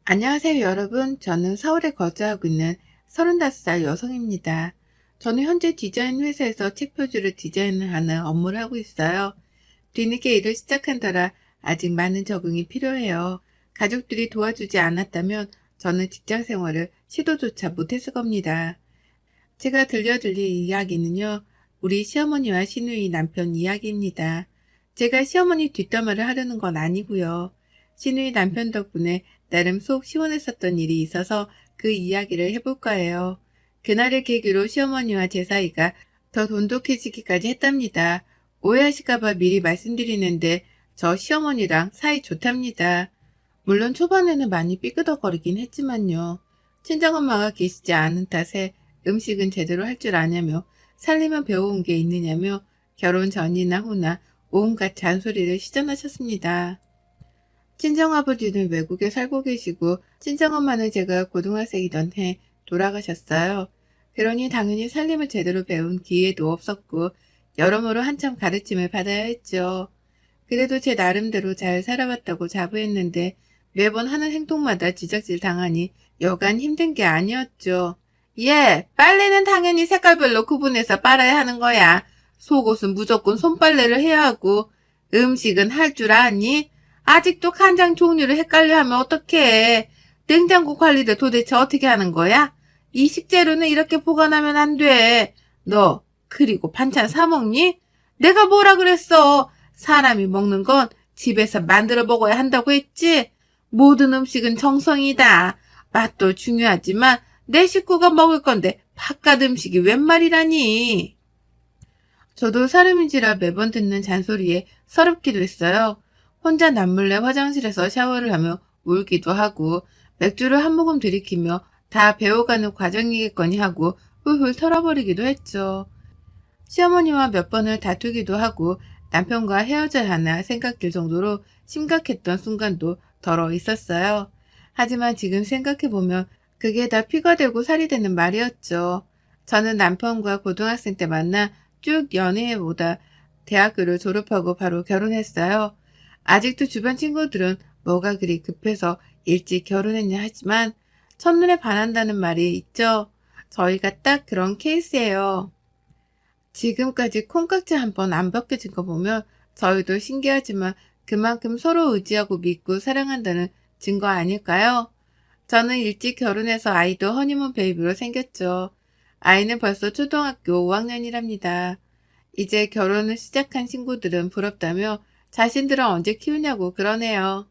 안녕하세요 여러분. 저는 서울에 거주하고 있는 35살 여성입니다. 저는 현재 디자인 회사에서 책 표지를 디자인하는 업무를 하고 있어요. 뒤늦게 일을 시작한 터라 아직 많은 적응이 필요해요. 가족들이 도와주지 않았다면 저는 직장 생활을 시도조차 못했을 겁니다. 제가 들려드릴 이야기는요, 우리 시어머니와 시누이 남편 이야기입니다. 제가 시어머니 뒷담화를 하려는 건 아니고요. 시누이 남편 덕분에 나름 속 시원했었던 일이 있어서 그 이야기를 해볼까 해요. 그날을 계기로 시어머니와 제 사이가 더 돈독해지기까지 했답니다. 오해하실까봐 미리 말씀드리는데 저 시어머니랑 사이 좋답니다. 물론 초반에는 많이 삐그덕거리긴 했지만요. 친정엄마가 계시지 않은 탓에 음식은 제대로 할 줄 아냐며 살림만 배워온 게 있느냐며 결혼 전이나 후나 온갖 잔소리를 시전하셨습니다. 친정아버지는 외국에 살고 계시고 친정엄마는 제가 고등학생이던 해 돌아가셨어요. 그러니 당연히 살림을 제대로 배운 기회도 없었고 여러모로 한참 가르침을 받아야 했죠. 그래도 제 나름대로 잘 살아왔다고 자부했는데 매번 하는 행동마다 지적질 당하니 여간 힘든 게 아니었죠. 예, 빨래는 당연히 색깔별로 구분해서 빨아야 하는 거야. 속옷은 무조건 손빨래를 해야 하고 음식은 할 줄 아니? 아직도 간장 종류를 헷갈려 하면 어떡해. 냉장고 관리를 도대체 어떻게 하는 거야? 이 식재료는 이렇게 보관하면 안 돼. 너 그리고 반찬 사 먹니? 내가 뭐라 그랬어. 사람이 먹는 건 집에서 만들어 먹어야 한다고 했지? 모든 음식은 정성이다. 맛도 중요하지만 내 식구가 먹을 건데 바깥 음식이 웬 말이라니. 저도 사람인지라 매번 듣는 잔소리에 서럽기도 했어요. 혼자 남몰래 화장실에서 샤워를 하며 울기도 하고 맥주를 한 모금 들이키며 다 배워가는 과정이겠거니 하고 훌훌 털어버리기도 했죠. 시어머니와 몇 번을 다투기도 하고 남편과 헤어져야 하나 생각될 정도로 심각했던 순간도 덜어 있었어요. 하지만 지금 생각해보면 그게 다 피가 되고 살이 되는 말이었죠. 저는 남편과 고등학생 때 만나 쭉 연애해보다 대학교를 졸업하고 바로 결혼했어요. 아직도 주변 친구들은 뭐가 그리 급해서 일찍 결혼했냐 하지만 첫눈에 반한다는 말이 있죠. 저희가 딱 그런 케이스예요. 지금까지 콩깍지 한 번 안 벗겨진 거 보면 저희도 신기하지만 그만큼 서로 의지하고 믿고 사랑한다는 증거 아닐까요? 저는 일찍 결혼해서 아이도 허니문 베이비로 생겼죠. 아이는 벌써 초등학교 5학년이랍니다. 이제 결혼을 시작한 친구들은 부럽다며 자신들은 언제 키우냐고 그러네요.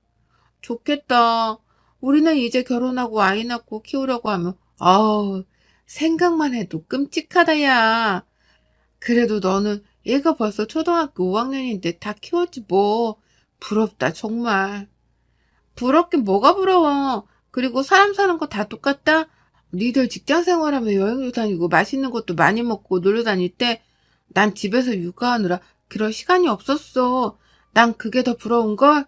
좋겠다. 우리는 이제 결혼하고 아이 낳고 키우려고 하면 아우 생각만 해도 끔찍하다 야. 그래도 너는 얘가 벌써 초등학교 5학년인데 다 키웠지 뭐. 부럽다 정말. 부럽긴 뭐가 부러워. 그리고 사람 사는 거 다 똑같다? 니들 직장 생활하며 여행도 다니고 맛있는 것도 많이 먹고 놀러 다닐 때 난 집에서 육아하느라 그럴 시간이 없었어. 난 그게 더 부러운걸?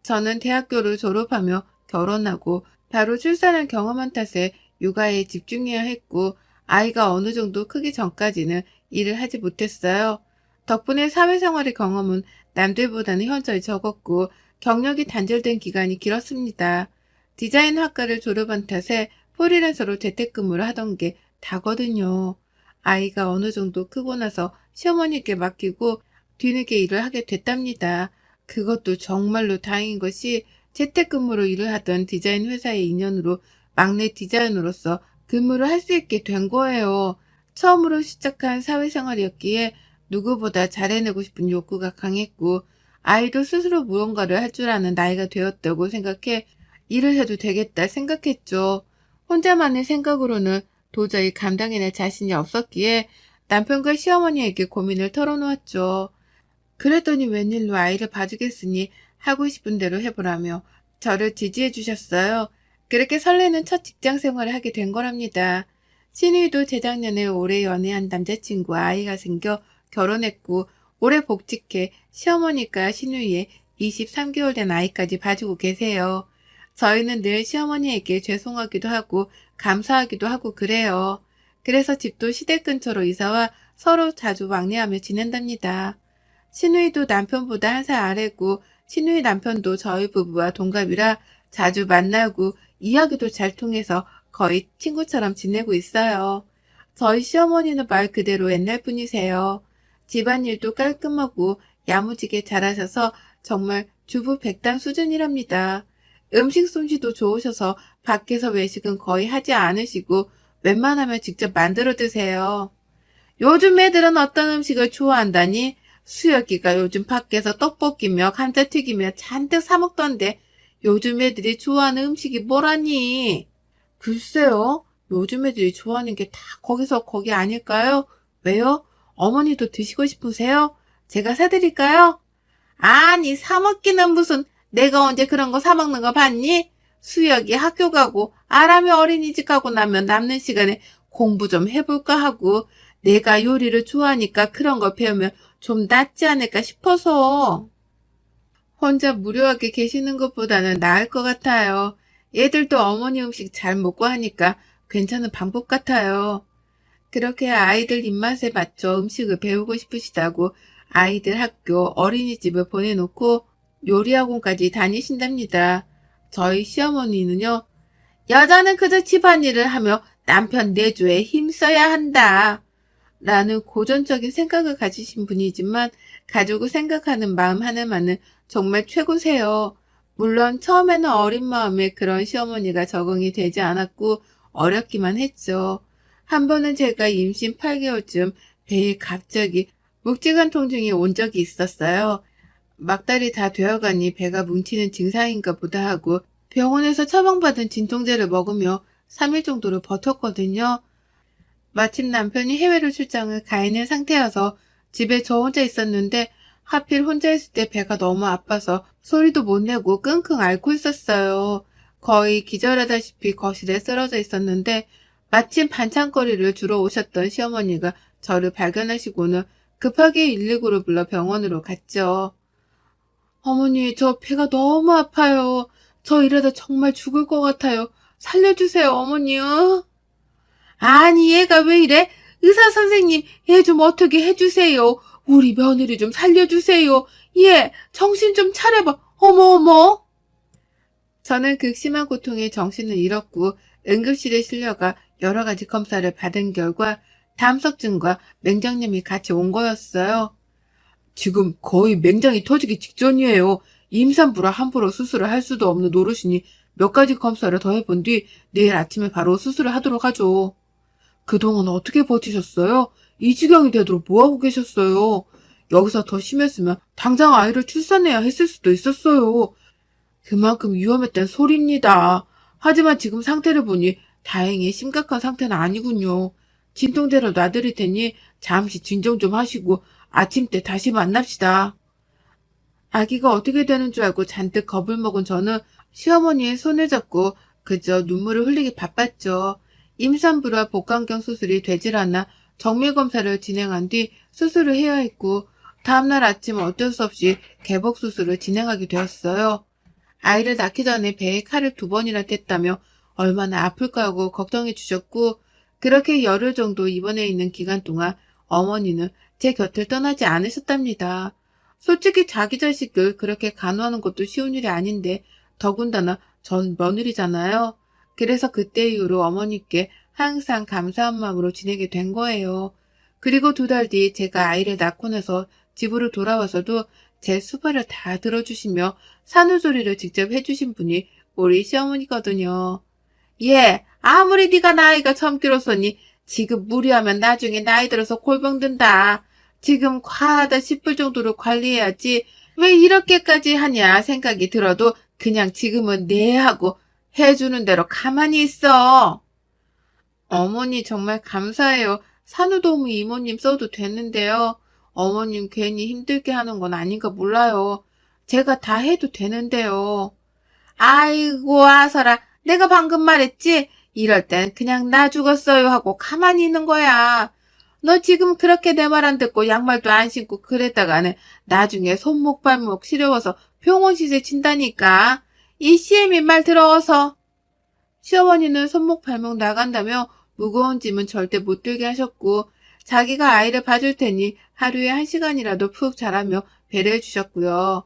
저는 대학교를 졸업하며 결혼하고 바로 출산을 경험한 탓에 육아에 집중해야 했고 아이가 어느 정도 크기 전까지는 일을 하지 못했어요. 덕분에 사회생활의 경험은 남들보다는 현저히 적었고 경력이 단절된 기간이 길었습니다. 디자인 학과를 졸업한 탓에 프리랜서로 재택근무를 하던 게 다거든요. 아이가 어느 정도 크고 나서 시어머니께 맡기고 뒤늦게 일을 하게 됐답니다. 그것도 정말로 다행인 것이 재택근무로 일을 하던 디자인 회사의 인연으로 막내 디자이너로서 근무를 할 수 있게 된 거예요. 처음으로 시작한 사회생활이었기에 누구보다 잘해내고 싶은 욕구가 강했고 아이도 스스로 무언가를 할 줄 아는 나이가 되었다고 생각해 일을 해도 되겠다 생각했죠. 혼자만의 생각으로는 도저히 감당해낼 자신이 없었기에 남편과 시어머니에게 고민을 털어놓았죠. 그랬더니 웬일로 아이를 봐주겠으니 하고 싶은 대로 해보라며 저를 지지해 주셨어요. 그렇게 설레는 첫 직장 생활을 하게 된 거랍니다. 신우이도 재작년에 오래 연애한 남자친구와 아이가 생겨 결혼했고 올해 복직해 시어머니가 신우이의 23개월 된 아이까지 봐주고 계세요. 저희는 늘 시어머니에게 죄송하기도 하고 감사하기도 하고 그래요. 그래서 집도 시댁 근처로 이사와 서로 자주 왕래하며 지낸답니다. 신우이도 남편보다 한 살 아래고 신우이 남편도 저희 부부와 동갑이라 자주 만나고 이야기도 잘 통해서 거의 친구처럼 지내고 있어요. 저희 시어머니는 말 그대로 옛날 분이세요. 집안일도 깔끔하고 야무지게 잘하셔서 정말 주부 백단 수준이랍니다. 음식 솜씨도 좋으셔서 밖에서 외식은 거의 하지 않으시고 웬만하면 직접 만들어 드세요. 요즘 애들은 어떤 음식을 좋아한다니? 수혁이가 요즘 밖에서 떡볶이며 감자튀김이며 잔뜩 사 먹던데 요즘 애들이 좋아하는 음식이 뭐라니? 글쎄요. 요즘 애들이 좋아하는 게 다 거기서 거기 아닐까요? 왜요? 어머니도 드시고 싶으세요? 제가 사드릴까요? 아니, 사 먹기는 무슨, 내가 언제 그런 거 사 먹는 거 봤니? 수혁이 학교 가고, 아람이 어린이집 가고 나면 남는 시간에 공부 좀 해볼까 하고, 내가 요리를 좋아하니까 그런 거 배우면 좀 낫지 않을까 싶어서. 혼자 무료하게 계시는 것보다는 나을 것 같아요. 얘들도 어머니 음식 잘 먹고 하니까 괜찮은 방법 같아요. 그렇게 아이들 입맛에 맞춰 음식을 배우고 싶으시다고 아이들 학교 어린이집을 보내놓고 요리학원까지 다니신답니다. 저희 시어머니는요, 여자는 그저 집안일을 하며 남편 내조에 힘써야 한다. 라는 고전적인 생각을 가지신 분이지만 가족을 생각하는 마음 하나만은 정말 최고세요. 물론 처음에는 어린 마음에 그런 시어머니가 적응이 되지 않았고 어렵기만 했죠. 한 번은 제가 임신 8개월쯤 배에 갑자기 묵직한 통증이 온 적이 있었어요. 막달이 다 되어가니 배가 뭉치는 증상인가 보다 하고 병원에서 처방받은 진통제를 먹으며 3일 정도를 버텼거든요. 마침 남편이 해외로 출장을 가 있는 상태여서 집에 저 혼자 있었는데 하필 혼자 있을 때 배가 너무 아파서 소리도 못 내고 끙끙 앓고 있었어요. 거의 기절하다시피 거실에 쓰러져 있었는데 마침 반찬거리를 주러 오셨던 시어머니가 저를 발견하시고는 급하게 119를 불러 병원으로 갔죠. 어머니, 저 배가 너무 아파요. 저 이러다 정말 죽을 것 같아요. 살려주세요, 어머니요. 아니, 얘가 왜 이래? 의사 선생님, 얘 좀 어떻게 해주세요. 우리 며느리 좀 살려주세요. 얘, 정신 좀 차려봐. 어머, 어머. 저는 극심한 고통에 정신을 잃었고 응급실에 실려가 여러 가지 검사를 받은 결과 담석증과 맹장염이 같이 온 거였어요. 지금 거의 맹장이 터지기 직전이에요. 임산부라 함부로 수술을 할 수도 없는 노릇이니 몇 가지 검사를 더 해본 뒤 내일 아침에 바로 수술을 하도록 하죠. 그동안 어떻게 버티셨어요? 이 지경이 되도록 뭐하고 계셨어요? 여기서 더 심했으면 당장 아이를 출산해야 했을 수도 있었어요. 그만큼 위험했단 소리입니다. 하지만 지금 상태를 보니 다행히 심각한 상태는 아니군요. 진통제를 놔드릴 테니 잠시 진정 좀 하시고 아침 때 다시 만납시다. 아기가 어떻게 되는 줄 알고 잔뜩 겁을 먹은 저는 시어머니의 손을 잡고 그저 눈물을 흘리기 바빴죠. 임산부라 복강경 수술이 되질 않아 정밀검사를 진행한 뒤 수술을 해야 했고 다음날 아침 어쩔 수 없이 개복 수술을 진행하게 되었어요. 아이를 낳기 전에 배에 칼을 2번이나 뗐다며 얼마나 아플까 하고 걱정해 주셨고 그렇게 열흘 정도 입원해 있는 기간 동안 어머니는 제 곁을 떠나지 않으셨답니다. 솔직히 자기 자식을 그렇게 간호하는 것도 쉬운 일이 아닌데 더군다나 전 며느리잖아요. 그래서 그때 이후로 어머니께 항상 감사한 마음으로 지내게 된 거예요. 그리고 2달 뒤 제가 아이를 낳고 나서 집으로 돌아와서도 제 수발을 다 들어주시며 산후조리를 직접 해주신 분이 우리 시어머니거든요. 예, 아무리 네가 나이가 젊기로서니 지금 무리하면 나중에 나이 들어서 골병 든다. 지금 과하다 싶을 정도로 관리해야지 왜 이렇게까지 하냐 생각이 들어도 그냥 지금은 네 하고 해주는 대로 가만히 있어. 어머니 정말 감사해요. 산후도우미 이모님 써도 되는데요. 어머님 괜히 힘들게 하는 건 아닌가 몰라요. 제가 다 해도 되는데요. 아이고 아서라 내가 방금 말했지? 이럴 땐 그냥 나 죽었어요 하고 가만히 있는 거야. 너 지금 그렇게 내 말 안 듣고 양말도 안 신고 그랬다가는 나중에 손목 발목 시려워서 병원 시세 친다니까. 이 CM이 말 들어서. 시어머니는 손목 발목 나간다며 무거운 짐은 절대 못 들게 하셨고 자기가 아이를 봐줄 테니 하루에 1시간이라도 푹 자라며 배려해 주셨고요.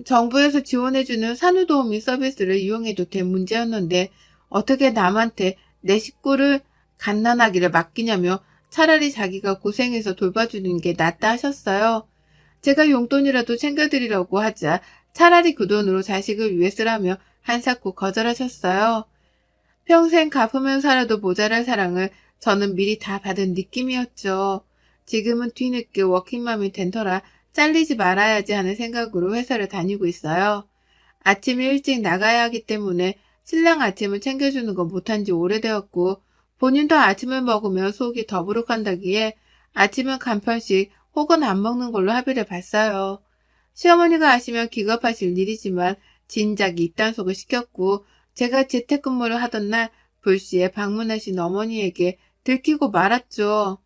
정부에서 지원해주는 산후도우미 서비스를 이용해도 될 문제였는데 어떻게 남한테 내 식구를 갓난아기를 맡기냐며 차라리 자기가 고생해서 돌봐주는 게 낫다 하셨어요. 제가 용돈이라도 챙겨드리려고 하자 차라리 그 돈으로 자식을 위해 쓰라며 한사코 거절하셨어요. 평생 갚으면 살아도 모자랄 사랑을 저는 미리 다 받은 느낌이었죠. 지금은 뒤늦게 워킹맘이 된 터라 잘리지 말아야지 하는 생각으로 회사를 다니고 있어요. 아침에 일찍 나가야 하기 때문에 신랑 아침을 챙겨주는 건 못한 지 오래되었고 본인도 아침을 먹으면 속이 더부룩한다기에 아침은 간편식 혹은 안 먹는 걸로 합의를 봤어요. 시어머니가 아시면 기겁하실 일이지만 진작에 입단속을 시켰고 제가 재택근무를 하던 날 불시에 방문하신 어머니에게 들키고 말았죠.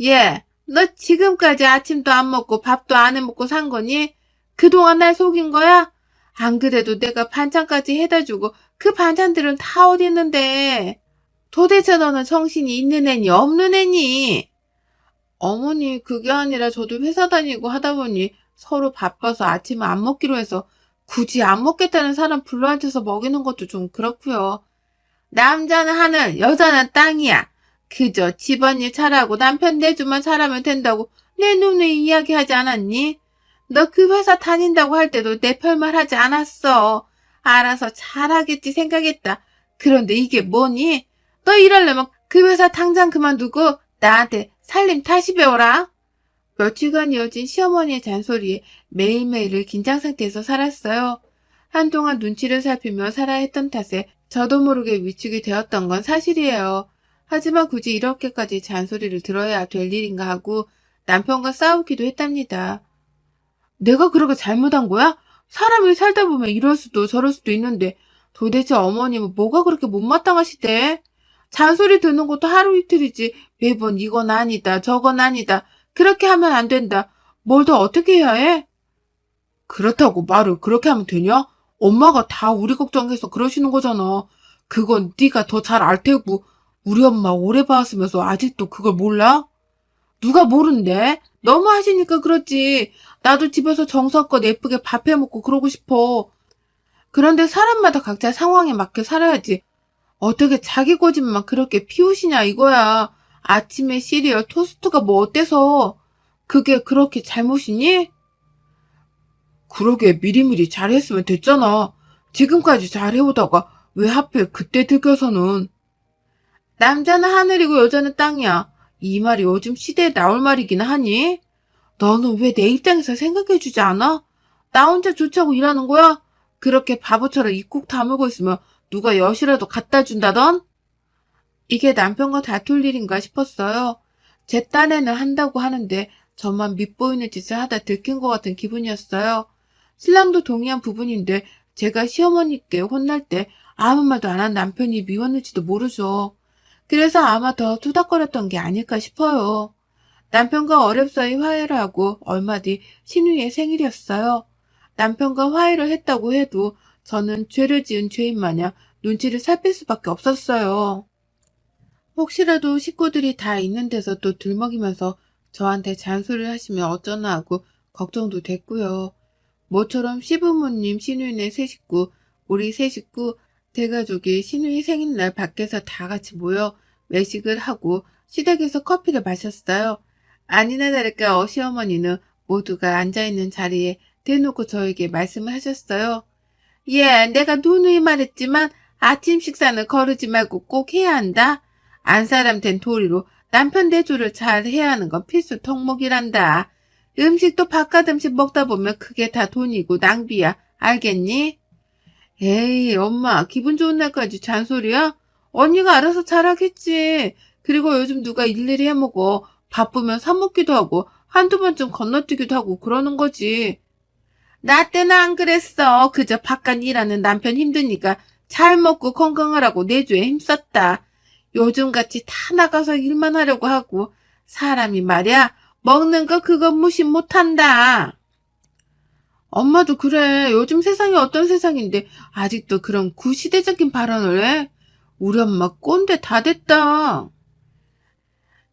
예, 너 지금까지 아침도 안 먹고 밥도 안 해먹고 산 거니? 그동안 날 속인 거야? 안 그래도 내가 반찬까지 해다 주고 그 반찬들은 다 어디 있는데? 도대체 너는 정신이 있는 애니 없는 애니? 어머니, 그게 아니라 저도 회사 다니고 하다 보니 서로 바빠서 아침을 안 먹기로 해서 굳이 안 먹겠다는 사람 불러앉혀서 먹이는 것도 좀 그렇고요. 남자는 하늘, 여자는 땅이야. 그저 집안일 잘하고 남편 내주만 잘하면 된다고 내 눈에 이야기하지 않았니? 너 그 회사 다닌다고 할 때도 내 별말 하지 않았어. 알아서 잘하겠지 생각했다. 그런데 이게 뭐니? 너 이러려면 그 회사 당장 그만두고 나한테 살림 다시 배워라. 며칠간 이어진 시어머니의 잔소리에 매일매일을 긴장 상태에서 살았어요. 한동안 눈치를 살피며 살아야 했던 탓에 저도 모르게 위축이 되었던 건 사실이에요. 하지만 굳이 이렇게까지 잔소리를 들어야 될 일인가 하고 남편과 싸우기도 했답니다. 내가 그렇게 잘못한 거야? 사람이 살다 보면 이럴 수도 저럴 수도 있는데 도대체 어머님은 뭐가 그렇게 못마땅하시대? 잔소리 듣는 것도 하루 이틀이지 매번 이건 아니다 저건 아니다 그렇게 하면 안 된다. 뭘 더 어떻게 해야 해? 그렇다고 말을 그렇게 하면 되냐? 엄마가 다 우리 걱정해서 그러시는 거잖아. 그건 네가 더 잘 알 테고 우리 엄마 오래 봐왔으면서 아직도 그걸 몰라? 누가 모른대? 너무 하시니까 그렇지. 나도 집에서 정성껏 예쁘게 밥 해먹고 그러고 싶어. 그런데 사람마다 각자 상황에 맞게 살아야지. 어떻게 자기 고집만 그렇게 피우시냐 이거야. 아침에 시리얼 토스트가 뭐 어때서? 그게 그렇게 잘못이니? 그러게 미리미리 잘했으면 됐잖아. 지금까지 잘해오다가 왜 하필 그때 들켜서는. 남자는 하늘이고 여자는 땅이야. 이 말이 요즘 시대에 나올 말이긴 하니? 너는 왜 내 입장에서 생각해주지 않아? 나 혼자 좋자고 일하는 거야? 그렇게 바보처럼 입국 다물고 있으면 누가 엿이라도 갖다 준다던? 이게 남편과 다툴 일인가 싶었어요. 제 딴에는 한다고 하는데 저만 밉보이는 짓을 하다 들킨 것 같은 기분이었어요. 신랑도 동의한 부분인데 제가 시어머니께 혼날 때 아무 말도 안 한 남편이 미웠는지도 모르죠. 그래서 아마 더 투닥거렸던 게 아닐까 싶어요. 남편과 어렵사이 화해를 하고 얼마 뒤 신우이의 생일이었어요. 남편과 화해를 했다고 해도 저는 죄를 지은 죄인 마냥 눈치를 살필 수밖에 없었어요. 혹시라도 식구들이 다 있는 데서 또 들먹이면서 저한테 잔소리를 하시면 어쩌나 하고 걱정도 됐고요. 모처럼 시부모님, 시누이네 세 식구, 우리 세 식구, 대가족이 시누이 생일날 밖에서 다 같이 모여 외식을 하고 시댁에서 커피를 마셨어요. 아니나 다를까 시어머니는 모두가 앉아있는 자리에 대놓고 저에게 말씀을 하셨어요. 예, 내가 누누이 말했지만 아침 식사는 거르지 말고 꼭 해야 한다. 안 사람 된 도리로 남편 대조를 잘 해야 하는 건 필수 덕목이란다. 음식도 바깥 음식 먹다 보면 그게 다 돈이고 낭비야. 알겠니? 에이, 엄마, 기분 좋은 날까지 잔소리야? 언니가 알아서 잘하겠지. 그리고 요즘 누가 일일이 해먹어. 바쁘면 사먹기도 하고 한두 번쯤 건너뛰기도 하고 그러는 거지. 나 때는 안 그랬어. 그저 바깥 일하는 남편 힘드니까 잘 먹고 건강하라고 내조에 힘썼다. 요즘같이 다 나가서 일만 하려고 하고 사람이 말이야 먹는 거 그거 무시 못한다. 엄마도 그래. 요즘 세상이 어떤 세상인데 아직도 그런 구시대적인 발언을 해? 우리 엄마 꼰대 다 됐다.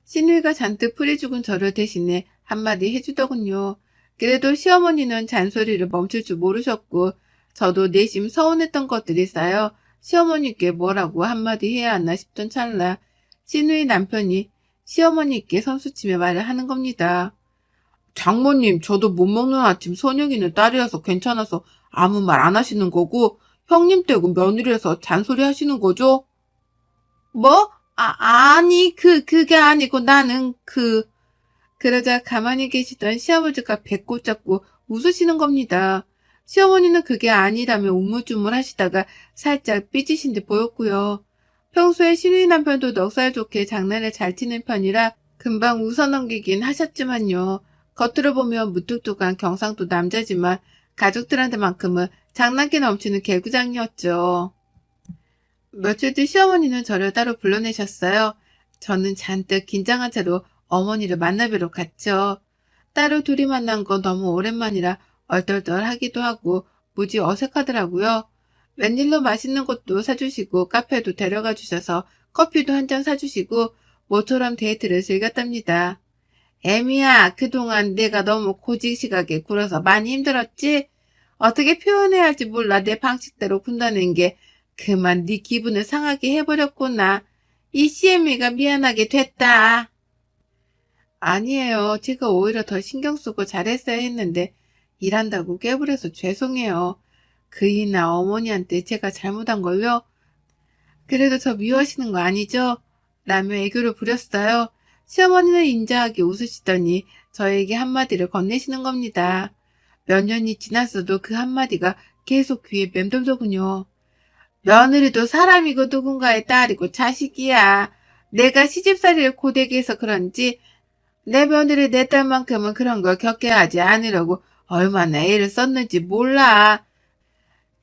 신우이가 잔뜩 풀이 죽은 저를 대신해 한마디 해주더군요. 그래도 시어머니는 잔소리를 멈출 줄 모르셨고 저도 내심 서운했던 것들이 쌓여 시어머니께 뭐라고 한마디 해야 하나 싶던 찰나 시누이 남편이 시어머니께 선수치며 말을 하는 겁니다. 장모님, 저도 못 먹는 아침 선영이는 딸이라서 괜찮아서 아무 말 안 하시는 거고 형님 댁은 며느리라서 잔소리 하시는 거죠? 뭐? 아니, 그게 아니고 나는 그러자 가만히 계시던 시아버지가 배꼽 잡고 웃으시는 겁니다. 시어머니는 그게 아니라며 우물쭈물 하시다가 살짝 삐지신 듯 보였고요. 평소에 시누이 남편도 넉살 좋게 장난을 잘 치는 편이라 금방 웃어넘기긴 하셨지만요. 겉으로 보면 무뚝뚝한 경상도 남자지만 가족들한테만큼은 장난기 넘치는 개구장이었죠. 며칠 뒤 시어머니는 저를 따로 불러내셨어요. 저는 잔뜩 긴장한 채로 어머니를 만나뵈러 갔죠. 따로 둘이 만난 건 너무 오랜만이라 얼떨떨하기도 하고 무지 어색하더라고요. 웬일로 맛있는 것도 사주시고 카페도 데려가 주셔서 커피도 한 잔 사주시고 모처럼 데이트를 즐겼답니다. 애미야, 그동안 내가 너무 고지식하게 굴어서 많이 힘들었지? 어떻게 표현해야 할지 몰라 내 방식대로 군다는 게 그만 네 기분을 상하게 해버렸구나. 이 CM이가 미안하게 됐다. 아니에요. 제가 오히려 더 신경 쓰고 잘했어야 했는데 일한다고 깨부려서 죄송해요. 그이나 어머니한테 제가 잘못한 걸요? 그래도 저 미워하시는 거 아니죠? 라며 애교를 부렸어요. 시어머니는 인자하게 웃으시더니 저에게 한마디를 건네시는 겁니다. 몇 년이 지났어도 그 한마디가 계속 귀에 맴돌더군요. 며느리도 사람이고 누군가의 딸이고 자식이야. 내가 시집살이를 고되게 해서 그런지 내 며느리 내 딸만큼은 그런 걸 겪게 하지 않으려고 얼마나 애를 썼는지 몰라.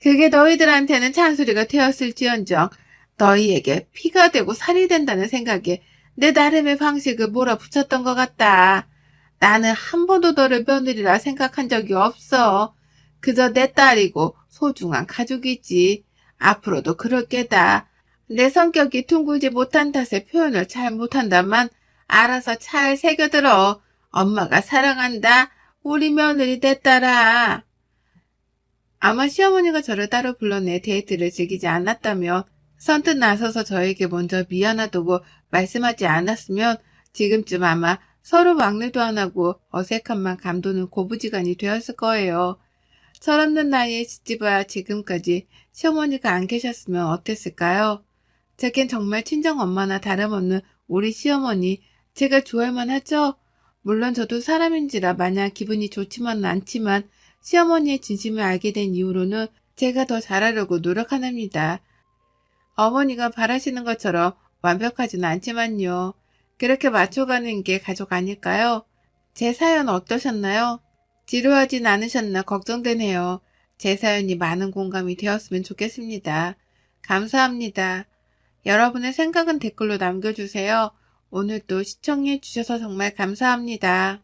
그게 너희들한테는 잔소리가 되었을지언정 너희에게 피가 되고 살이 된다는 생각에 내 나름의 방식을 몰아붙였던 것 같다. 나는 한 번도 너를 며느리라 생각한 적이 없어. 그저 내 딸이고 소중한 가족이지. 앞으로도 그럴 게다. 내 성격이 둥글지 못한 탓에 표현을 잘 못한다만 알아서 잘 새겨들어. 엄마가 사랑한다. 우리 며느리 내 딸아. 아마 시어머니가 저를 따로 불러내 데이트를 즐기지 않았다면 선뜻 나서서 저에게 먼저 미안하다고 말씀하지 않았으면 지금쯤 아마 서로 왕래도 안 하고 어색함만 감도는 고부지간이 되었을 거예요. 철없는 나이에 시집와 지금까지 시어머니가 안 계셨으면 어땠을까요? 제겐 정말 친정엄마나 다름없는 우리 시어머니 제가 좋아할만 하죠? 물론 저도 사람인지라 마냥 기분이 좋지만은 않지만 시어머니의 진심을 알게 된 이후로는 제가 더 잘하려고 노력하답니다. 어머니가 바라시는 것처럼 완벽하지는 않지만요. 그렇게 맞춰가는 게 가족 아닐까요? 제 사연 어떠셨나요? 지루하진 않으셨나 걱정되네요. 제 사연이 많은 공감이 되었으면 좋겠습니다. 감사합니다. 여러분의 생각은 댓글로 남겨주세요. 오늘도 시청해 주셔서 정말 감사합니다.